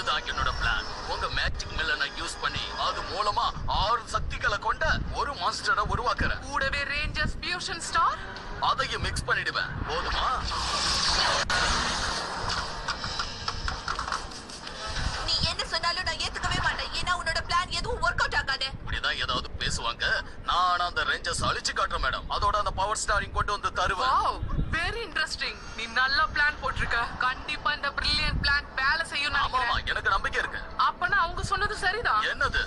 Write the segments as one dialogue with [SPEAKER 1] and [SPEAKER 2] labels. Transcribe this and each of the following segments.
[SPEAKER 1] இதுதான் என்னோட பிளான். உங்க மேஜிக் மில்லனை யூஸ் பண்ணி அது மூலமா 6 சக்திகளை கொண்ட ஒரு மான்ஸ்டரை உருவாக்குறேன்.
[SPEAKER 2] கூடவே ரேஞ்சர்ஸ் ஃபியூஷன் ஸ்டார்
[SPEAKER 1] அதையும் மிக்ஸ் பண்ணிடுவேன். போதுமா?
[SPEAKER 3] நீ என்ன சொன்னாலும் நான் ஏத்துக்கவே மாட்டேன். ஏன்னா உன்னோட பிளான் எதுவும் ஒர்க் அவுட் ஆகாது.
[SPEAKER 1] இப்படிதான் ஏதாவது பேசுவாங்க. நான் அந்த ரேஞ்சர்ஸ் அழிச்சு காட்டுறேன் மேடம். அதோட அந்த பவர் ஸ்டாரிங் கொண்டு வந்து தருவேன்.
[SPEAKER 2] Wow, very interesting. நீ நல்ல பிளான் போட்டிருக்க. கண்டிப்பா இந்த பிரில்லியன்ட் பிளான் வேலை செய்யும்.
[SPEAKER 1] ஆமா, எனக்கு நம்பிக்கை இருக்கு.
[SPEAKER 2] அப்பனா அவங்க சொன்னது சரிதான்.
[SPEAKER 1] என்னது?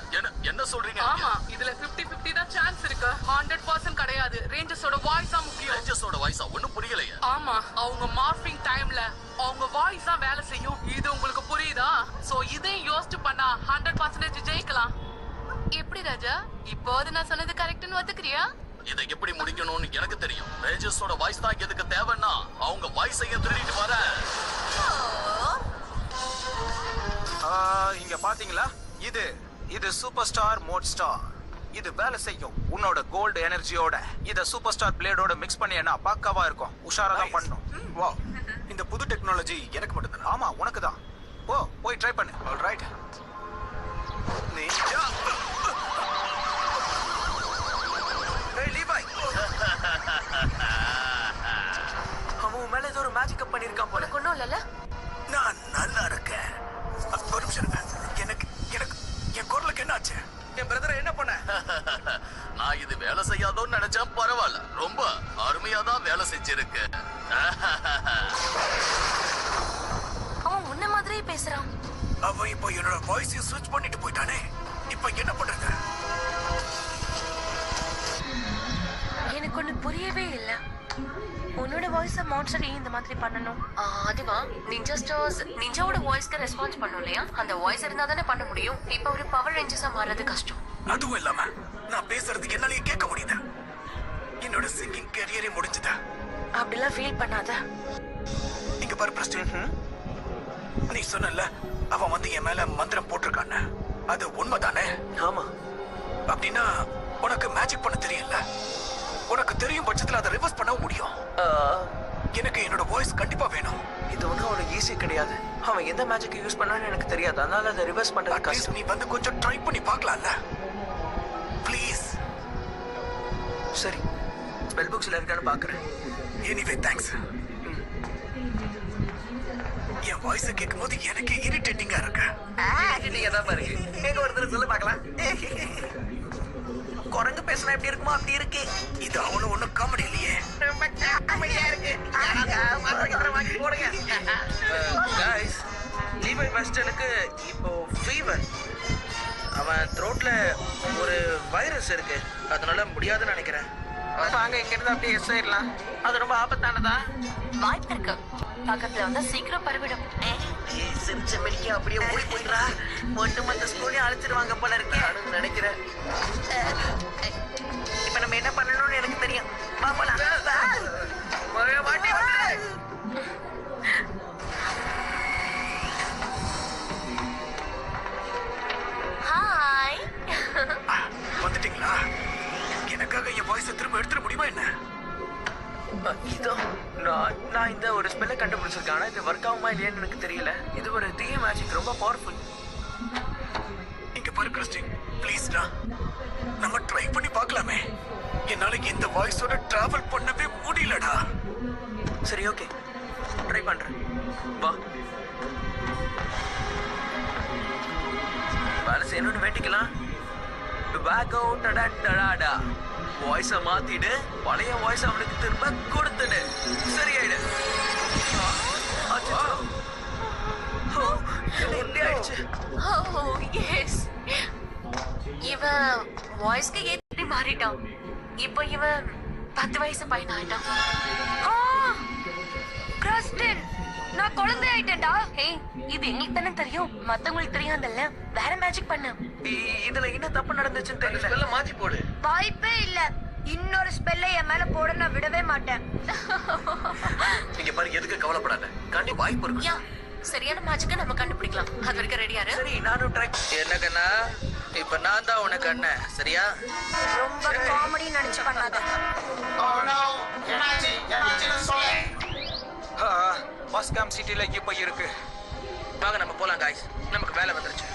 [SPEAKER 1] என்ன சொல்றீங்க?
[SPEAKER 2] ஆமா, இதுல 50-50 தான் சான்ஸ் இருக்கு. 100% கிடையாது. ரேஞ்சர்ஸோட வாய்ஸா முக்கியம்.
[SPEAKER 1] ரேஞ்சர்ஸோட வாய்ஸா? ஒண்ணும் புரியலையே.
[SPEAKER 2] ஆமா, அவங்க மார்பிங் டைம்ல அவங்க வாய்ஸ் தான் வேலை செய்யும். இது உங்களுக்கு புரியுதா? சோ இதையும் யோசிச்சு பண்ணா 100% ஜெயிக்கலாம். எப்படி ராஜா, இப்போது நான் சொன்னது கரெக்ட்னு ஒத்துக்கிறியா?
[SPEAKER 1] இதை எப்படி முடிக்கணும்னு எனக்கு தெரியும். ரேஞ்சர்ஸோட வாய்ஸ் தான் எதுக்கு தேவைன்னா அவங்க வாய்ஸையும் திருடிட்டு வர.
[SPEAKER 4] இங்க பாத்தீங்களா? இது சூப்பர் ஸ்டார் மோட் ஸ்டார். இது வேலை செய்யும். உன்னோட கோல்டு எனர்ஜியோட இத சூப்பர் ஸ்டார் பிளேடோட மிக்ஸ் பண்ணியனா பக்காவா இருக்கும். உஷாரா தான் பண்ணணும்.
[SPEAKER 5] வா, இந்த புது டெக்னாலஜி எனக்கு மட்டும் தான்.
[SPEAKER 4] ஆமா, உனக்கு தான். போய் ட்ரை பண்ணு.
[SPEAKER 5] ஆல்ரைட். நீ
[SPEAKER 4] அவன் மேல ஏதோ ஒரு மேஜிக் பண்ணிருக்கான் போல.
[SPEAKER 3] ஒண்ணும் இல்லல.
[SPEAKER 5] நான் நல்லா இருக்கேன். ஒரு நிமிஷம். எனக்கு என் குரலுக்கு என்ன ஆச்சு?
[SPEAKER 4] என் பிரதரை என்ன பண்ண?
[SPEAKER 1] நான் இது வேலை செய்யாதோன்னு நினைச்சேன். பரவாயில்ல, ரொம்ப அருமையா தான் வேலை செஞ்சிருக்கு.
[SPEAKER 3] அவன் முன்ன மாதிரியே பேசுறான்.
[SPEAKER 5] அவன் இப்போ என்னோட வாய்ஸையும் ஸ்விட்ச் பண்ணிட்டு போயிட்டானே. இப்போ என்ன பண்றது?
[SPEAKER 6] எனக்கு ஒண்ணு புரியவே இல்ல. உன்னோட வாய்ஸ மான்ஸ்டர் ஏன் இந்த மாதிரி பண்ணணும்? அதுவா, நிஞ்சா ஸ்டார்ஸ் நிஞ்சாவோட வாய்ஸ்க்கு ரெஸ்பான்ஸ் பண்ணும் இல்லையா? அந்த வாய்ஸ் இருந்தா தானே பண்ண முடியும். இப்ப ஒரு பவர் ரேஞ்சர்ஸா மாறது கஷ்டம்.
[SPEAKER 5] அதுவும் இல்லாம நான் பேசுறதுக்கு என்னாலயே கேட்க முடியுது. என்னோட சிங்கிங் கரியரே முடிஞ்சுதா?
[SPEAKER 6] அப்படிலாம் ஃபீல் பண்ணாத.
[SPEAKER 5] இங்க பாரு பிரஸ்டன், நீ சொன்னல அவன் வந்து என் மேல மந்திரம் போட்டிருக்கான்னு. அது உண்மைதானே?
[SPEAKER 4] ஆமா.
[SPEAKER 5] அப்படின்னா உனக்கு மேஜிக் பண்ண தெரியல. உனக்கு தெரியும் பட்சத்துல அதை ரிவர்ஸ் பண்ணவும் முடியும். எனக்கு என்னோட வாய்ஸ் கண்டிப்பா வேணும்.
[SPEAKER 4] இது ஒன்றும் அவ்வளோ ஈஸி கிடையாது. அவன் எந்த மேஜிக்கை யூஸ் பண்ணான்னு எனக்கு தெரியாது. அதனால அதை ரிவர்ஸ் பண்றது கஷ்டம்.
[SPEAKER 5] நீ வந்து கொஞ்சம் ட்ரை பண்ணி பார்க்கலாம்ல, ப்ளீஸ்?
[SPEAKER 4] சரி, ஸ்பெல் புக்ஸ்ல இருக்கான்னு பாக்குறேன்.
[SPEAKER 5] Anyway thanks. என் வாய்ஸை கேட்கும்போது எனக்கு இரிட்டேட்டிங்கா இருக்கு.
[SPEAKER 4] நீங்க தான் பாருங்க. எங்க ஒருத்தர் சொல்ல பார்க்கலாம். குரங்கு பேசினா எப்படி இருக்குமோ அப்படி இருக்கு.
[SPEAKER 5] இது அவ்வளவு ஒண்ணும் காமெடி இல்லையே.
[SPEAKER 4] ரொம்ப காமெடியா இருக்கு. गाइस, லீவி வெஸ்டனுக்கு இப்போ ஃபீவர். அவன் த்ரோட்ல ஒரு வைரஸ் இருக்கு. அதனால முடியாதுன்னு நினைக்கிறேன். வாங்க, இங்க இருந்து அப்படியே எஸ் ஆயிடலாம். அது ரொம்ப ஆபத்தானதா?
[SPEAKER 6] வாய்ப்பு இருக்கு. பக்கத்துல வந்தா சீக்கிரம் பரவிடும்.
[SPEAKER 4] சிரிச்ச மெடிக்க அப்படியே ஓடி போயிடுறா. ஒட்டுமொத்த ஸ்கூலையும் அழைச்சிருவாங்க போல இருக்கு. நானும் நினைக்கிறேன். இப்ப நம்ம என்ன பண்ணணும்னு எனக்கு தெரியும். வா போலாம்.
[SPEAKER 6] ஹாய்.
[SPEAKER 5] வந்துட்டீங்களா? எனக்காக என் வாய்ஸை திரும்ப எடுத்துட முடியுமா என்ன?
[SPEAKER 4] இதோ நான் இந்த ஒரு ஸ்பெல்லை கண்டுபிடிச்சிருக்கேன். ஆனா இது ஒர்க் ஆகுமா இல்லையான்னு எனக்கு தெரியல. இது ஒரு தீய மேஜிக், ரொம்ப பவர்ஃபுல்.
[SPEAKER 5] இங்க பாரு கிறிஸ்டின், ப்ளீஸ்டா, நம்ம ட்ரை பண்ணி பார்க்கலாமே. என்னால இந்த வாய்ஸோட டிராவல் பண்ணவே முடியலடா.
[SPEAKER 4] சரி, ஓகே, ட்ரை பண்றேன். வா, வேலை செய்யணும்னு வேண்டிக்கலாம். Back out டடாடா. வாய்ஸை மாத்திடு, பழைய வாய்ஸ் அவனுக்கு திரும்ப கொடுத்துடு. சரியாயிடு. எப்படி ஆயிடுச்சு?
[SPEAKER 6] இவன் வாய்ஸ்க்கு ஏற்றி மாறிட்டான். இப்போ இவன் 10 வயசு பையன் ஆயிட்டான். கிறிஸ்டின், நான் குழந்தை ஆயிட்டேன்டா. ஏய், இது எங்களுக்கு தானே தெரியும், மத்தவங்களுக்கு தெரியாதுல்ல. வேற மேஜிக் பண்ணு.
[SPEAKER 4] இதுல என்ன தப்பு நடந்துச்சுன்னு தெரியல. மாத்தி போடு.
[SPEAKER 3] வாய்ப்பே இல்ல. இன்னொரு ஸ்பெல்லை என் மேல போட நான் விடவே மாட்டேன்.
[SPEAKER 1] நீங்க பாரு, எதுக்கு கவலைப்படாத, கண்டிப்பா வாய்ப்பு இருக்கு.
[SPEAKER 6] சரியான மேஜிக்க நம்ம கண்டுபிடிக்கலாம். அது வரைக்கும் ரெடியா இரு.
[SPEAKER 4] சரி, நானும் ட்ரை. என்ன கண்ணா, இப்ப நான் தான் உனக்கு அண்ணன், சரியா?
[SPEAKER 3] ரொம்ப காமெடி நினைச்சு பண்ணாத.
[SPEAKER 4] பாஸ்காம் சிட்டில இப்போ இருக்கு. வாங்க நம்ம போலாம் guys. நமக்கு வேலை வந்துருச்சு.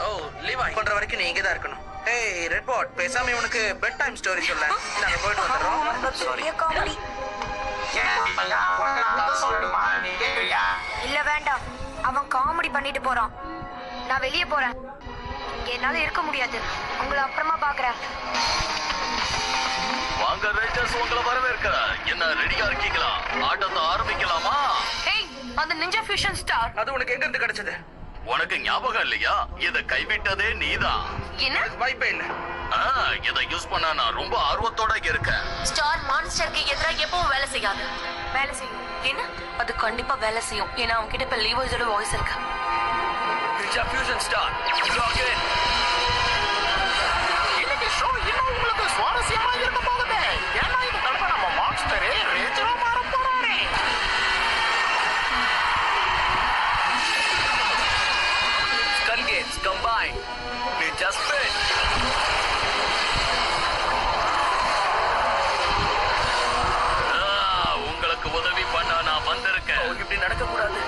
[SPEAKER 4] ஓ லீவாய் பண்ற வரைக்கும் நீ இங்கே தான் இருக்கணும். ஏய் ரெட் பாட் பேசாம இவனுக்கு பெட் டைம் ஸ்டோரி சொல்ல. நாங்க போயிட்டு வந்துடுறோம்.
[SPEAKER 3] பெரிய காமெடி.
[SPEAKER 7] இல்ல வேண்டாம், அவன் காமெடி பண்ணிட்டு போறான். நான் வெளியே போறேன், இங்க என்னால இருக்க முடியாது. உங்களை அப்புறமா பாக்குறேன்.
[SPEAKER 1] வாங்க ரேஞ்சர்ஸ், உங்களை வரவேற்கிறேன். என்ன ரெடியா இருக்கீங்களா? ஆட்டத்தை ஆரம்பிக்கலாமா?
[SPEAKER 6] ஏய், அந்த நிஞ்சா ஃபியூஷன் ஸ்டார்
[SPEAKER 4] அது உனக்கு எங்க இருந்து கிடைச்சது?
[SPEAKER 1] உனக்கு ஞாபகம் இல்லையா? இதை கைவிட்டதே நீதான்.
[SPEAKER 6] என்ன?
[SPEAKER 4] வாய்ப்பே இல்ல.
[SPEAKER 1] இதை யூஸ் பண்ண நான் ரொம்ப ஆர்வத்தோட இருக்கேன்.
[SPEAKER 6] ஸ்டார் மான்ஸ்டருக்கு எதிராக எப்பவும் வேலை செய்யாது. வேலை செய்யும். என்ன? அது கண்டிப்பா வேலை செய்யும். ஏன்னா அவங்க கிட்ட இப்ப லீவாய்ஸோட வாய்ஸ் இருக்கு.
[SPEAKER 1] Ninja fusion star login.
[SPEAKER 5] இன்னைக்கு ஷோ இன்னும் உங்களுக்கு சுவாரஸ்யமா இருக்க போகுது. ஏன்னா இது நம்ம மான்ஸ்டரே ரேஞ்சரா மாற போறாரே.
[SPEAKER 1] Skull cats combine. Ninja spirit. உங்களுக்கு உதவி பண்ண நான் வந்திருக்கேன்.
[SPEAKER 4] இப்படி நடக்க கூடாது.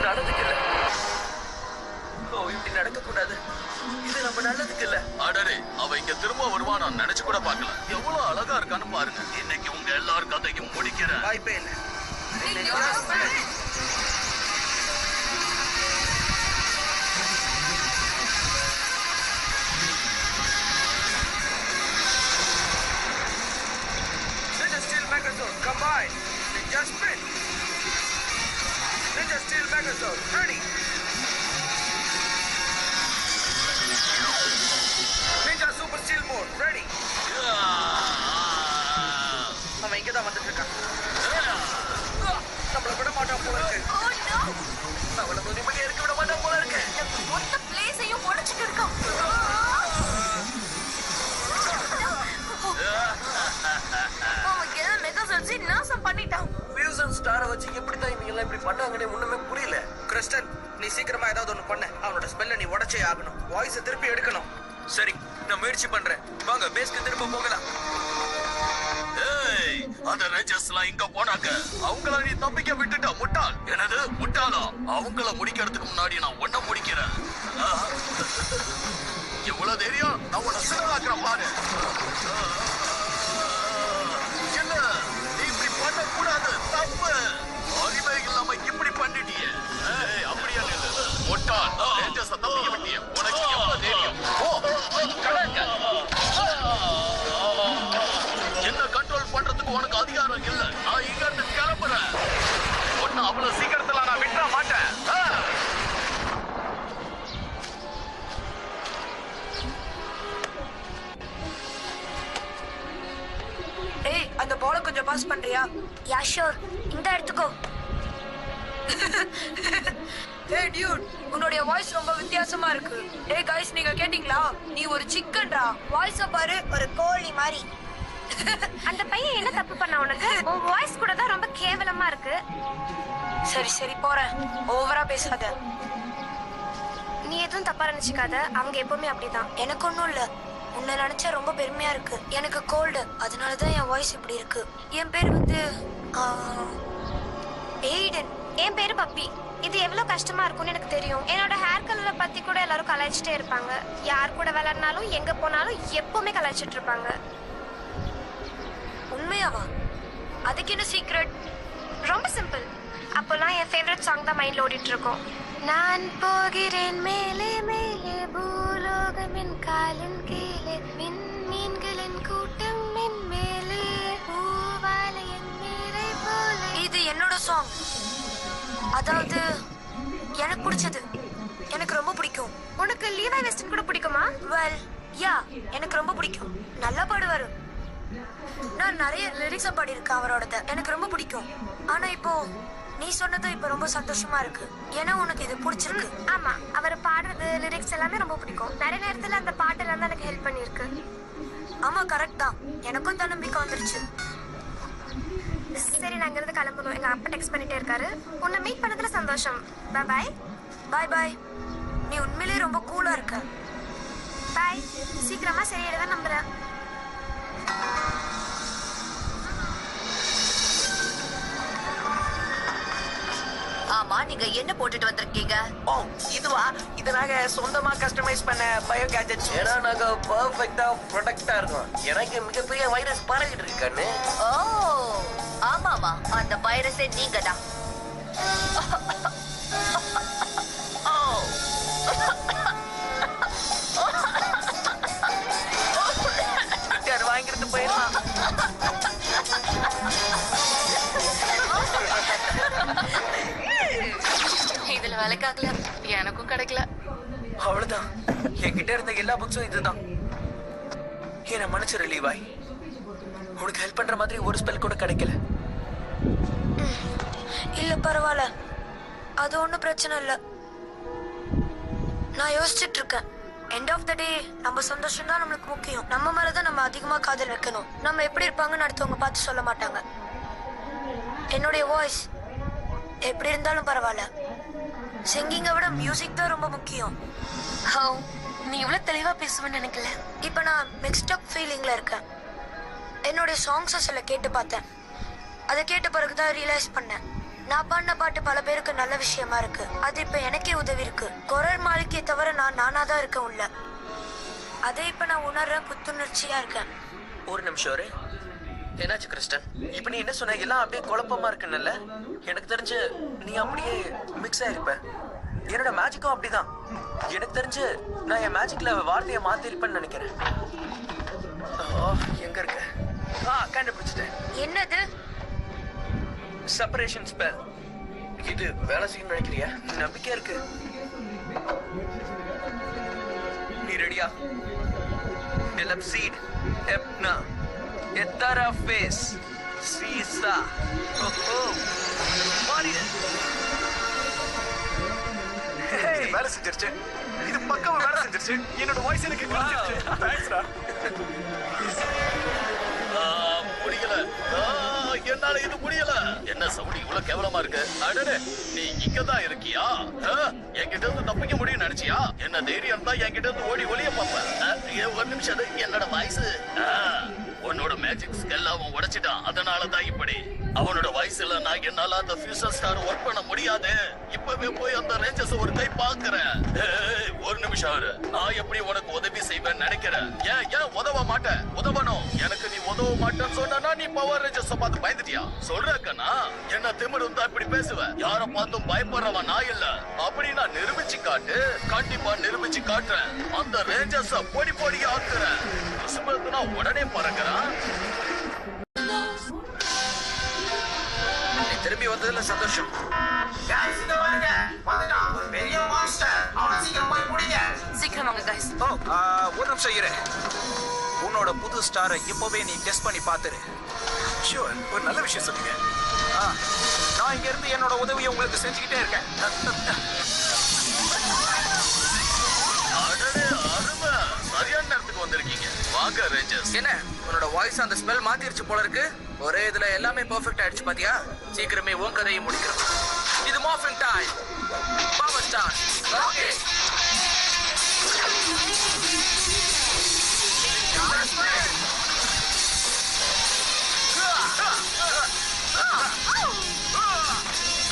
[SPEAKER 4] நடந்துக்கல. இப்படி நடக்க கூடாது. இது நம்ம நல்லதுக்கு இல்ல.
[SPEAKER 1] அடரே, அவ இங்க திரும்ப வருவான் நான் நினைச்சு கூட பார்க்கல. எவ்வளவு அழகா இருக்கான்னு பாருங்க. இன்னைக்கு உங்க எல்லார் கதையும் முடிக்கிறேன்.
[SPEAKER 4] வாய்ப்பே இல்ல. Ninja Steel Megazord, combine. Ninja Sprint. Ninja Steel Megazord, ready. Ninja Super Steel Mode, ready. அவன் இங்க தான் வந்துட்டு இருக்கான். நம்மள விட மாட்டான் போல இருக்கு. நம்மள நிம்மதியா இருக்க விட மாட்டான் போல இருக்கு.
[SPEAKER 3] மொத்த பிளேஸையும் உடைச்சிட்டு இருக்கான். அவன் ஏதோ மெகாசர்ஜி நாசம் பண்ணிட்டான்.
[SPEAKER 4] ஃபியூசன் ஸ்டாரை வச்சு எப்படி தான் இவங்க எல்லாம் இப்படி பண்ணாங்கன்னு ஒண்ணுமே புரியல. கிறிஸ்டன், நீ சீக்கிரமா ஏதாவது ஒண்ணு பண்ணு. அவனோட ஸ்பெல்ல நீ உடைச்சே ஆகணும். வாய்ஸை திருப்பி எடுக்கணும்.
[SPEAKER 5] சரி, நான் முயற்சி பண்றேன். வாங்க பேஸ்க்கு திரும்ப போகலாம்.
[SPEAKER 1] ஏய், அந்த ரேஞ்சர்ஸ்லாம் இங்க போனாங்க. அவங்கள நீ தப்பிக்க விட்டுட்ட முட்டாள். எனது முட்டாளா? அவங்கள முடிக்கிறதுக்கு முன்னாடி நான் ஒன்ன முடிக்கிறேன். எவ்வளவு தைரியம்? நான் உன்னை சிறலாக்குறேன் பாரு. இல்ல, நீ இப்படி பண்ணக்கூடாது. தப்பு. அறிவே இல்லாம இப்படி பண்ணிட்டியே. ஏய், அப்படியா நில்லு. முட்டாள். ரேஞ்சர்ஸ தப்பிக்க விட்டியே. உனக்கு எவ்வளவு தைரியம்? ஓ, கடங்க. என்ன கண்ட்ரோல் பண்றதுக்கு உனக்கு அதிகாரம் இல்ல. நான் இங்க இருந்து கிளம்புறேன். ஒன்னும் அவ்வளவு சீக்கிரத்துல நான் விட்டுற மாட்டேன்.
[SPEAKER 7] ஏய், அந்த பால கொஞ்சம் பாஸ் பண்றியா? Yeah sure. இந்த எடுத்துக்கோ. ஏய் டியூட், உன்னுடைய வாய்ஸ் ரொம்ப வித்தியாசமா இருக்கு. ஏய் गाइस, நீங்க கேட்டிங்களா? நீ ஒரு சிக்கன்டா. வாய்ஸ பாரு, ஒரு கோழி மாதிரி.
[SPEAKER 8] அந்த பையன் என்ன தப்பு பண்ண உனக்கு? உன் வாய்ஸ் கூட தான் ரொம்ப கேவலமா இருக்கு.
[SPEAKER 7] சரி சரி போறேன். ஓவரா பேசாத.
[SPEAKER 8] நீ எதுவும் தப்பா நினைச்சுக்காத. அவங்க எப்பவுமே அப்படிதான்.
[SPEAKER 7] எனக்கு ஒண்ணும் இல்ல. உன்னை நினைச்சா ரொம்ப பெருமையா இருக்கு. எனக்கு கோல்டு, அதனாலதான் என் வாய்ஸ் இப்படி இருக்கு. என் பேர் வந்து
[SPEAKER 8] எய்டன். என் பேரு பப்பி. இது எவ்வளவு கஷ்டமா இருக்கும்னு எனக்கு தெரியும். என்னோட ஹேர் கலரை பத்தி கூட எல்லாரும் கலாய்ச்சிட்டே இருப்பாங்க. யார் கூட விளையாடினாலும் எங்க போனாலும் எப்பவுமே கலாய்ச்சிட்டு இருப்பாங்க.
[SPEAKER 7] உண்மையாவா? அதுக்கு என்ன சீக்ரெட்?
[SPEAKER 8] ரொம்ப சிம்பிள். அப்போல்லாம் என் ஃபேவரட் சாங் தான் மைண்ட்ல ஓடிட்டு இருக்கும். நான் போகிறேன் மேலே மேலே பூலோகமின் காலின் கீழே மீன்களின் கூட்டம் மின் மேலே பூவாலையின் நீரை போல.
[SPEAKER 7] இது என்னோட சாங். அதாவது எனக்கு பிடிச்சது. எனக்கு ரொம்ப பிடிக்கும்.
[SPEAKER 8] உனக்கு லீவாய் வெஸ்டர்ன் கூட பிடிக்குமா?
[SPEAKER 7] வெல் யா, எனக்கு ரொம்ப பிடிக்கும். நல்லா பாடுவாரு. நான் நிறைய லிரிக்ஸை பாடியிருக்கேன் அவரோடத. எனக்கு ரொம்ப பிடிக்கும். ஆனா இப்போ நீ சொன்னது இப்ப ரொம்ப சந்தோஷமா இருக்கு. ஏன்னா உனக்கு இது பிடிச்சிருக்கு.
[SPEAKER 8] ஆமா, அவர் பாடுறது லிரிக்ஸ் எல்லாமே ரொம்ப பிடிக்கும். நிறைய நேரத்துல அந்த பாட்டெல்லாம் தான் எனக்கு ஹெல்ப் பண்ணிருக்கு.
[SPEAKER 7] ஆமா கரெக்ட் தான். எனக்கும் தன்னம்பிக்கை வந்துருச்சு.
[SPEAKER 8] சரி, நாங்க இருந்து கிளம்பணும். எங்க அப்பா டெக்ஸ்ட் பண்ணிட்டே இருக்காரு. உன்னை மீட் பண்ணதுல சந்தோஷம். பாய் பாய்.
[SPEAKER 7] பாய் பாய். நீ உண்மையிலேயே ரொம்ப கூலா இருக்க.
[SPEAKER 8] பாய். சீக்கிரமா சரியாயிடுவேன் நம்புறேன்.
[SPEAKER 3] ஆமா, நீங்க என்ன போட்டுட்டு வந்திருக்கீங்க?
[SPEAKER 4] ஓ இதுவா? இத நாங்க சொந்தமா கஸ்டமைஸ் பண்ண பயோ கேஜெட்ஸ்.
[SPEAKER 9] ஏன்னா நாங்க பர்ஃபெக்ட்டா ப்ரொடெக்டா இருக்கோம். எனக்கு மிகப்பெரிய வைரஸ் பரவிட்டு இருக்கான்னு.
[SPEAKER 3] ஓ ஆமாமா, அந்த வைரஸே நீங்க தான்.
[SPEAKER 4] வாங்கிட்டு போயிடலாம்.
[SPEAKER 6] இதுல வேலைக்காகல, எனக்கும் கிடைக்கல.
[SPEAKER 4] அவ்வளவுதான். என்கிட்ட இருந்த எல்லா புக்ஸும் இதுதான். என்ன மன்னிச்சிரு லீவாய். உனக்கு ஹெல்ப் பண்ற மாதிரி ஒரு ஸ்பெல் கூட கிடைக்கல.
[SPEAKER 7] இல்ல பரவாயில்ல, அது ஒண்ணும் பிரச்சனை இல்ல. நான் யோசிச்சுட்டு இருக்கேன். எண்ட் ஆஃப் த டே நம்ம சந்தோஷம் தான் நம்மளுக்கு முக்கியம். நம்ம மேலதான் நம்ம அதிகமா காதல் வைக்கணும். நம்ம எப்படி இருப்பாங்கன்னு அடுத்தவங்க பார்த்து சொல்ல மாட்டாங்க. என்னுடைய வாய்ஸ் எப்படி இருந்தாலும் பரவாயில்ல, சிங்கிங்கை விட மியூசிக் தான் ரொம்ப முக்கியம்.
[SPEAKER 6] நீ இவ்வளவு தெளிவா பேசுவேன்னு நினைக்கல.
[SPEAKER 7] இப்ப நான் மிக்ஸ்ட் அப் ஃபீலிங்ல இருக்கேன். என்னுடைய சாங்ஸை சில கேட்டு பார்த்தேன். அதை கேட்ட பிறகுதான் ரியலைஸ் பண்ணேன், நான் பாடின பாட்டு பல பேருக்கு நல்ல விஷயமா இருக்கு. அது இப்ப எனக்கே உதவி இருக்கு. குரல் மாளிகையை தவிர நான் நானாதான் இருக்கேன் உள்ள. அதை இப்ப நான் உணர்றேன், புத்துணர்ச்சியா இருக்கேன்.
[SPEAKER 4] ஒரு நிமிஷம். என்னாச்சு கிறிஸ்டன்? இப்ப நீ என்ன சொன்ன? எல்லாம் அப்படியே குழப்பமா இருக்குன்னு. எனக்கு தெரிஞ்சு நீ அப்படியே மிக்ஸ் ஆயிருப்ப. என்னோட மேஜிக்கும் அப்படிதான். எனக்கு தெரிஞ்சு நான் என் மேஜிக்ல வார்த்தையை மாத்திருப்பேன்னு நினைக்கிறேன். எங்க இருக்க? கண்டுபிடிச்சிட்டேன்.
[SPEAKER 7] என்னது?
[SPEAKER 4] Separation spell. இது வேலை செய்யும் நினைக்கிறியா? நம்பிக்கை இருக்கு. நீ ரெடியா? எலப்சீட் எப்னா எத்தாரா ஃபேஸ் சீசா ஓஹோ மாறிடு.
[SPEAKER 5] வேலை செஞ்சிருச்சு. இது பக்கமா வேலை செஞ்சிருச்சு. என்னோட வாய்ஸ் எனக்கு கிடைச்சிருச்சு. தேங்க்ஸ்டா.
[SPEAKER 1] முடியல, என்னால இது முடியல. என்ன சவுண்ட் இவ்வளவு கேவலமா இருக்கு? அடடே, நீ இங்கதான் இருக்கியா? என்கிட்ட இருந்து தப்பிக்க முடியும் நினைச்சியா? என்ன தைரியம் தான் என்கிட்ட இருந்து ஓடி ஒளிய பாப்பேன். ஒரு நிமிஷம், என்னோட வாய்ஸ் உன்னோட மேஜிக் ஸ்கெல் அவன் உடைச்சிட்டான். அதனாலதான் இப்படி. அவனோட வயசுல நான் என்னால அந்த ஃபியூச்சர் ஸ்டார் ஒர்க் பண்ண முடியாது. இப்பவே போய் அந்த ரேஞ்சர்ஸ் ஒரு கை பாக்குறேன். ஒரு நிமிஷம் இரு. நான் எப்படி உனக்கு உதவி செய்வேன்னு நினைக்கிறேன்? ஏன் உதவ மாட்டேன்? உதவணும். எனக்கு நீ உதவ மாட்டேன்னு சொன்னா நீ பவர் ரேஞ்சர்ஸ் பார்த்து பயந்துட்டியா? சொல்றக்கண்ணா, என்ன திமிரு இருந்தா இப்படி பேசுவேன். யார பார்த்தும் பயப்படுறவன் நான் இல்ல. அப்படி நான் நிரூபிச்சு காட்டு. கண்டிப்பா நிரூபிச்சு காட்டுறேன். அந்த ரேஞ்சர்ஸ் பொடி பொடியா ஆக்குறேன். உடனே பறக்குறான்.
[SPEAKER 4] திரும்பி வந்ததுல சந்தோஷம்.
[SPEAKER 6] சீக்கிரம் வாங்க guys.
[SPEAKER 5] ஒரு நிமிஷம் இரு. உன்னோட புது ஸ்டாரை இப்பவே நீ டெஸ்ட் பண்ணி பாத்துரு. ஷூர், ஒரு நல்ல விஷயம் சொன்னீங்க. நான் இங்க இருந்து என்னோட உதவியை உங்களுக்கு செஞ்சுக்கிட்டே இருக்கேன்.
[SPEAKER 1] சரியான நேரத்துக்கு வந்திருக்கீங்க. வாங்க ரேஞ்சர்ஸ்.
[SPEAKER 4] என்ன உன்னோட வாய்ஸ் அந்த ஸ்மெல் மாத்திருச்சு போல இருக்கு. ஒரே இதுல எல்லாமே பெர்ஃபெக்ட் ஆயிடுச்சு பாத்தியா? சீக்கிரமே உன் கதையை முடிக்கிறோம். இது morphing time. Power star. Okay.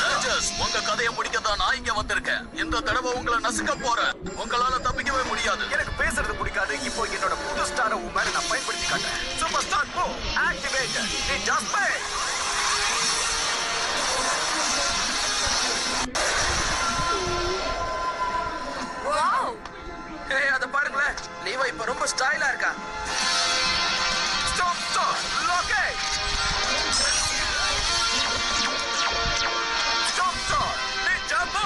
[SPEAKER 1] Rangers, உங்க கதையை முடிக்கத்தான் நான் இங்க வந்திருக்கேன். இந்த தடவை உங்களை நசுக்க போறேன். உங்களால தப்பிக்கவே முடியாது.
[SPEAKER 5] எனக்கு பேசுறது பிடிக்காது. இப்போ என்னோட புது ஸ்டாரை உன் மேல நான் பயன்படுத்தி காட்டுறேன். Super star power activate. நீ ஜஸ்ட் பே.
[SPEAKER 4] வாவ்! ஏய் அத பாருங்களேன். லீவா இப்ப ரொம்ப ஸ்டைலா இருக்கா.
[SPEAKER 5] Stop stop. லோகே. Stop stop. நீ ஜம்ப்.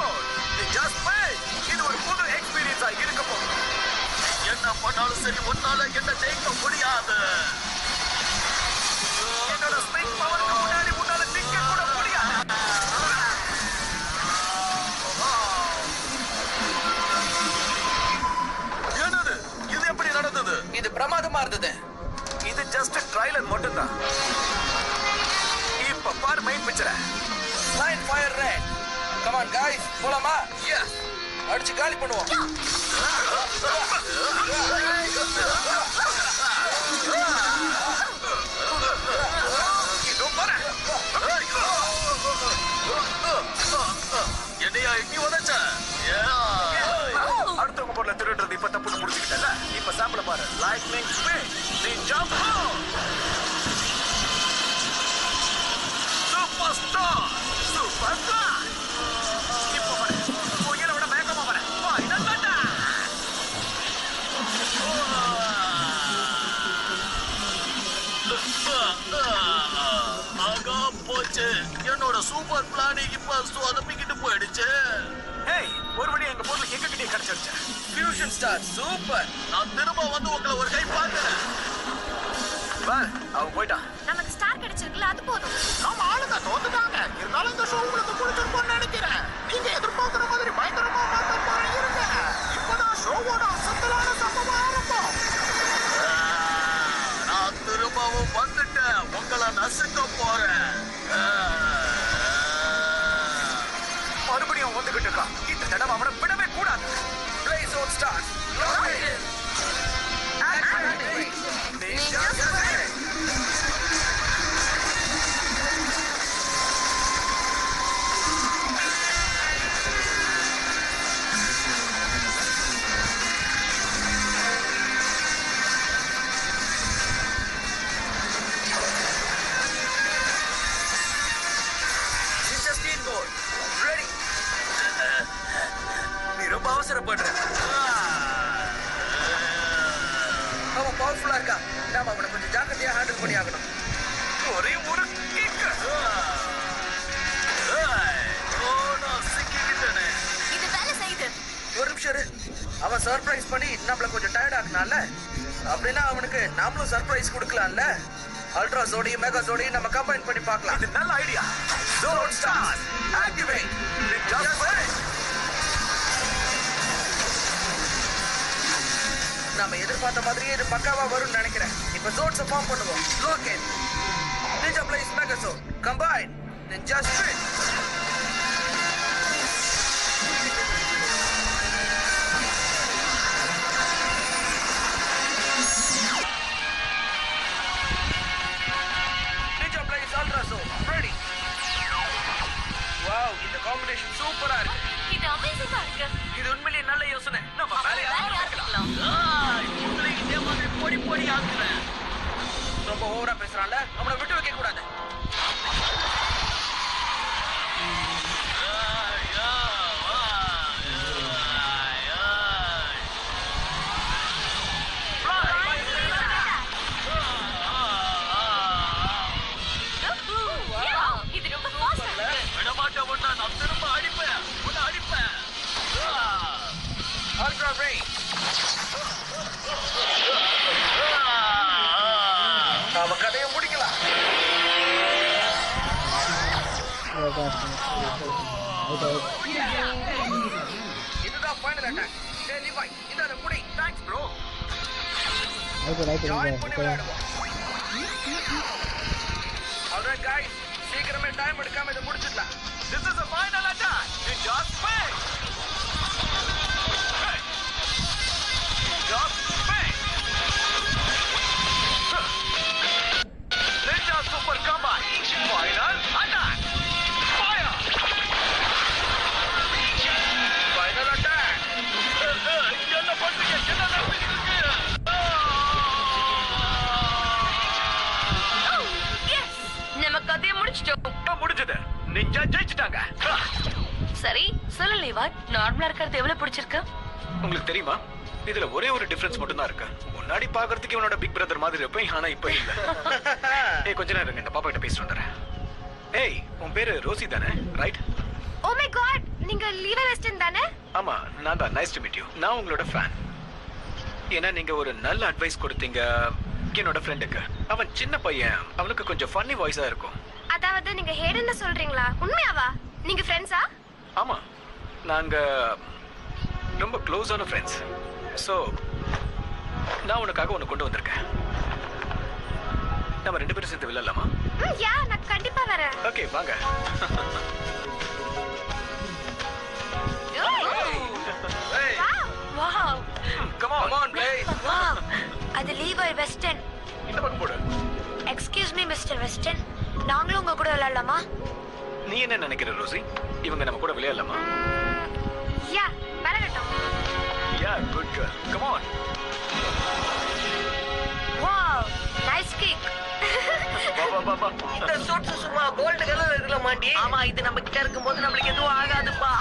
[SPEAKER 5] நீ ஜஸ்ட் பே. இது ஒரு புது எக்ஸ்பீரியன்ஸா இருக்க போகுது.
[SPEAKER 1] என்ன பண்ணாலும் சரி, ஒன்னால என்ன ஜெயிக்க முடியாது.
[SPEAKER 5] என்னோட ஸ்பிரிங் பவருக்கு முன்னாடி உன்னால நிக்க கூட முடியாது.
[SPEAKER 1] என்னது இது? எப்படி நடந்தது?
[SPEAKER 4] இது பிரமாதமா இருந்தது.
[SPEAKER 5] இது ஜஸ்ட் ட்ரைலர் மட்டும்தான். இப்ப பாரு மெயின் பிக்சரை.
[SPEAKER 4] Line fire red. Come on guys, போலாமா? எஸ். அடிச்சு காலி பண்ணுவோம்.
[SPEAKER 5] இதோ பாரு.
[SPEAKER 1] நீ உதைச்ச.
[SPEAKER 5] அடுத்தவங்க பொருளை திருடுறது இப்ப தப்புன்னு புரிஞ்சுக்கிட்டல. இப்ப சாம்பிள பாரு. Lightning speed. நீ jump. Super star. Super star. இப்போ பாரு. உயிரை விட வேகமா பாரு. ஃபைனல் பட்டா.
[SPEAKER 1] ஆகா போச்சு. என்னோட சூப்பர் பிளான் இப்ப சொதப்பிக்கிட்டு போயிடுச்சு.
[SPEAKER 5] ஹேய், ஒரு வழி எங்க பொருள் எங்க கிட்டே கிடைச்சிருச்சு.
[SPEAKER 4] Fusion star super.
[SPEAKER 1] நான் திரும்ப வந்து உங்களை ஒரு கை பார்க்கிறேன்.
[SPEAKER 5] அவன் போயிட்டான்.
[SPEAKER 7] நமக்கு ஸ்டார் கிடைச்சிருக்குல்ல, அது போதும்.
[SPEAKER 5] நம்ம ஆளுங்க தோத்துட்டாங்க. இருந்தாலும் இந்த ஷோ உங்களுக்கு பிடிச்சிருக்கும்னு நினைக்கிறேன். நீங்க எதிர்பார்க்கிற மாதிரி பயங்கரமா மாத்த போறீங்க. இப்பதான் ஷோவோட அசத்தலான சம்பவம் ஆரம்பம்.
[SPEAKER 1] நான் திரும்பவும் வந்துட்டேன். உங்களை நசுக்க போறேன்.
[SPEAKER 5] மறுபடியும் வந்துகிட்டு இருக்கான். இந்த தடவை அவனை விடவே கூடாது.
[SPEAKER 4] Place on star.
[SPEAKER 5] நீ ரொம்ப அவசரப்படுற.
[SPEAKER 4] அவன் பவர்ஃபுல்லா இருக்கா. நாம அவனை கொஞ்சம் ஜாக்கிரதையா ஹேண்டில் பண்ணி ஆகணும்.
[SPEAKER 5] ஒரே ஒரு கிக்.
[SPEAKER 1] நான் சிக்கிக்கிட்டேனே.
[SPEAKER 3] இது வேலை செய்யுது.
[SPEAKER 4] ஒரு நிமிஷம் இரு. அவன் சர்ப்ரைஸ் பண்ணி நம்மள கொஞ்சம் டயர்ட் ஆக்குனால, அப்படின்னா அவனுக்கு நாமளும் சர்ப்ரைஸ் கொடுக்கலாம்ல. அல்ட்ரா ஜோடியும் மெகா ஜோடியும் நம்ம கம்பைன் பண்ணி பார்க்கலாம்.
[SPEAKER 5] இது நல்ல ஐடியா. Zone star activate.
[SPEAKER 4] நாம எதிர்பார்த்த மாதிரியே இது பக்காவா வரும்னு நினைக்கிறேன். இப்ப ஜோன்ஸை ஃபார்ம் பண்ணுவோம். Locate ninja blaze mega zone combine ninja street. Ninja blaze ultra zone ready. Wow, இந்த காம்பினேஷன் சூப்பரா இருக்கு.
[SPEAKER 6] இது அமேசிங்கா இருக்கு.
[SPEAKER 4] இது உண்மையிலேயே நல்ல யோசனை. நம்ம வேலையை ஆரம்பிக்கலாம்.
[SPEAKER 1] உங்களை இதே மாதிரி பொடி பொடி ஆக்குறேன்.
[SPEAKER 4] ரொம்ப ஓவரா பேசுறான்ல, அவனை விட்டு வைக்க கூடாது.
[SPEAKER 6] இது ரொம்ப ஃபாஸ்டா இருக்கு.
[SPEAKER 1] விடமாட்ட ஒண்ணா நான் திரும்ப அடிப்பேன். உன்னை அடிப்பேன்.
[SPEAKER 4] Ultra range. நாம கதையை முடிக்கலாம். இதுதான் ஃபைனல் அட்டாக். டேய் லிவாய், இத முடி. Thanks bro. ஜாயின் பண்ணி விளையாடுவோம். ஆல்ரைட் गाइस, சீக்கிரமே டைம் எடுக்காம இத முடிச்சிடலாம்.
[SPEAKER 5] This is the final attack. Ninja Spin. Hey. Ninja Spin. Ninja Super Combine. Final attack. Fire.
[SPEAKER 4] Final attack.
[SPEAKER 1] என்ன பண்றீங்க? என்ன நடந்துட்டு இருக்கு?
[SPEAKER 6] நம்ம கதையை முடிச்சிட்டோம்.
[SPEAKER 5] முடிஞ்சது. நிஞ்சா ஜெயிச்சிட்டாங்க.
[SPEAKER 6] சரி சொல்லு லிவா, நார்மலா இருக்கிறது எவ்வளவு பிடிச்சிருக்கு?
[SPEAKER 5] உங்களுக்கு தெரியுமா, இதுல ஒரே ஒரு டிஃபரன்ஸ் மட்டும் தான் இருக்கு. முன்னாடி பாக்குறதுக்கு இவனோட பிக் பிரதர் மாதிரி இருப்பேன், ஆனா இப்ப இல்ல. ஏய், கொஞ்ச நேரம் இருங்க, இந்த பாப்பா கிட்ட பேசிட்டு வந்துடுறேன். ஏய், உன் பேரு ரோசி தானே, ரைட்?
[SPEAKER 8] ஓ மை காட், நீங்க லீவா வெஸ்டர்ன் தானே?
[SPEAKER 5] ஆமா, நான் தான். Nice to meet you. நான் உங்களோட ஃபேன். ஏன்னா நீங்க ஒரு நல்ல அட்வைஸ் கொடுத்தீங்க என்னோட ஃப்ரெண்டுக்கு. அவன் சின்ன பையன், அவனுக்கு கொஞ்சம் ஃபன்னி வாய்ஸா இருக்கும்.
[SPEAKER 8] அதாவது நீங்க ஹேடன்னு சொல்றீங்களா? உண்மையாவா? நீங்க ஃப்ரெண்ட்ஸா?
[SPEAKER 5] ஆமா, நாங்க ரொம்ப க்ளோஸான ஃப்ரெண்ட்ஸ். ஸோ நான் உனக்காக ஒன்று கொண்டு வந்திருக்கேன். நம்ம 2 பேரும் சேர்ந்து விளையாடலாமா?
[SPEAKER 8] யா, நான் கண்டிப்பா வரேன்.
[SPEAKER 5] ஓகே, வாங்க.
[SPEAKER 6] Wow,
[SPEAKER 5] come on play.
[SPEAKER 7] Wow, அது லீவாய் வெஸ்டர்ன்.
[SPEAKER 5] இந்த பக்கம் போடு.
[SPEAKER 7] எக்ஸ்கியூஸ் மீ மிஸ்டர் வெஸ்டர்ன், நாங்களும் உங்க கூட விளையாடலாமா?
[SPEAKER 5] நீ என்ன நினைக்கிற ரோசி? இவங்க நம்ம கூட விளையாடலாமா?
[SPEAKER 8] யா வரகட்டும்.
[SPEAKER 5] Yeah good girl come on.
[SPEAKER 8] Wow nice kick.
[SPEAKER 5] வா வா.
[SPEAKER 9] இந்த சூட்ஸ் சும்மா கோல்டு கலர் இருக்குல்ல மாண்டி. ஆமா இது நம்ம கிட்ட இருக்கும்போது நம்மளுக்கு எதுவும் ஆகாதுப்பா.